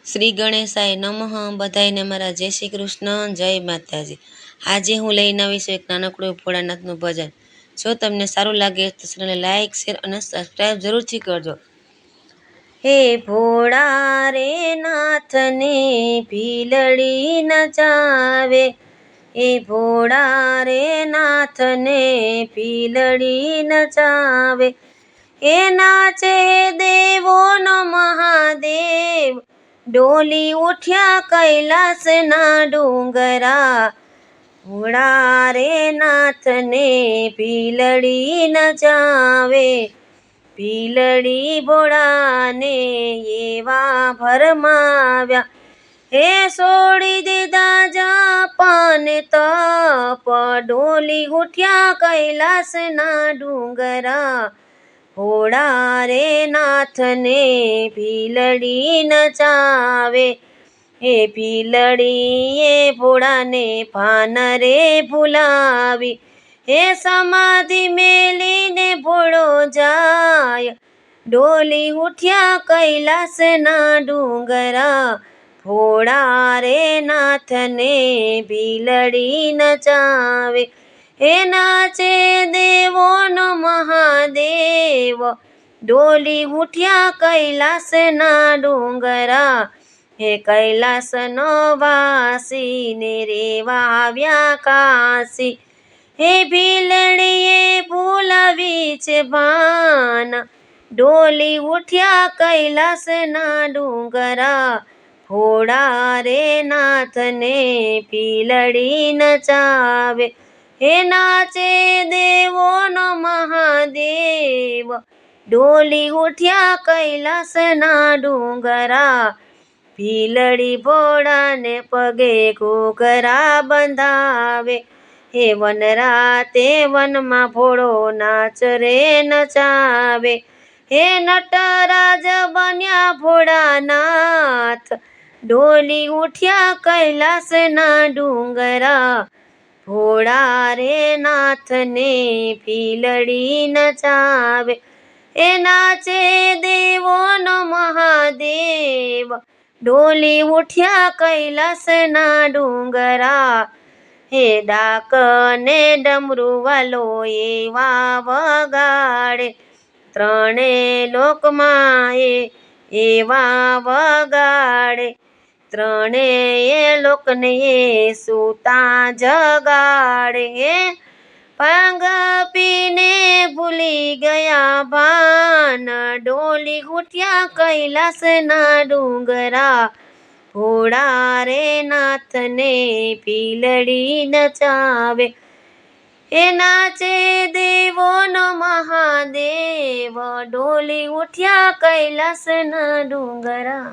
શ્રી ગણેશાય નમઃ. બધાયને મારા જય શ્રી કૃષ્ણ, જય માતાજી. આજે હું લઈને આવીશ એક નાનકડું ભોળાનાથનું ભજન. જો તમને સારું લાગે તો ચેનલને લાઈક, શેર અને સબસ્ક્રાઈબ જરૂરથી કરજો. હે ભોળા રે નાથને ભીલડી નચાવે, હે ભોળા રે નાથને ભીલડી નચાવે, એ નાચે દેવોનો મહાદેવ, ડોલી ઉઠ્યા કૈલાસના ડુંગરા, ભોળા રે નાથને ભીલડી નચાવે, ભીલડી ભોળાને એવા ભરમાવ્યા, હે છોડી દીધા જાપાને તપ, ડોલી ઉઠ્યા કૈલાસના ડુંગરા, ભોળા રે નાથને ભીલડી નચાવે, હે ભીલડી એ ભોળાને ભાન રે ભૂલાવી, હે સમાધિ મેલીને ભોળો જાય, ડોલી ઉઠ્યા કૈલાસના ડુંગરા, ભોળા રે નાથને ભીલડી નચાવે, હે નાચે દેવોનો મહાદેવ, ડોલી ઉઠ્યા કૈલાસના ડુંગરા, હે કૈલાસનો વાસીને રેવા આવ્યા કાશી, હે ભીલડીએ ભૂલાવી છે ભાન, ડોલી ઉઠ્યા કૈલાસના ડુંગરા, ભોળા રે નાથને ભીલડી નચાવે, હે નાચે દેવોનો મહાદેવ, ડોલી ઉઠ્યા કૈલાસના ડુંગરા, ભીલડી ભોળાને પગે ઘૂઘરા બંધાવે, હે વનરાતે વનમાં ભોળો નાચ રે નચાવે, હે નટરાજ બન્યા ભોળાનાથ, ડોલી ઉઠ્યા કૈલાસના ડુંગરા, ભોળા રે નાથને ભીલડી નચાવે, એ નાચે દેવોનો મહાદેવ, ડોલી ઉઠ્યા કૈલાસના ડુંગરા, હે ડાક ને ડમરૂ વાલો એવા વગાડે, ત્રણે લોકમાં એવા વગાડે, ત્રણેય લોકને એ સૂતા જગાડે, ભાંગ પીને ભૂલી ગયા ભાન, ડોલી ઉઠ્યા કૈલાસના ડુંગરા, ભોળા રે નાથને ભીલડી નચાવે, એ નાચે દેવોનો મહાદેવ, ડોલી ઉઠ્યા કૈલાસના ડુંગરા.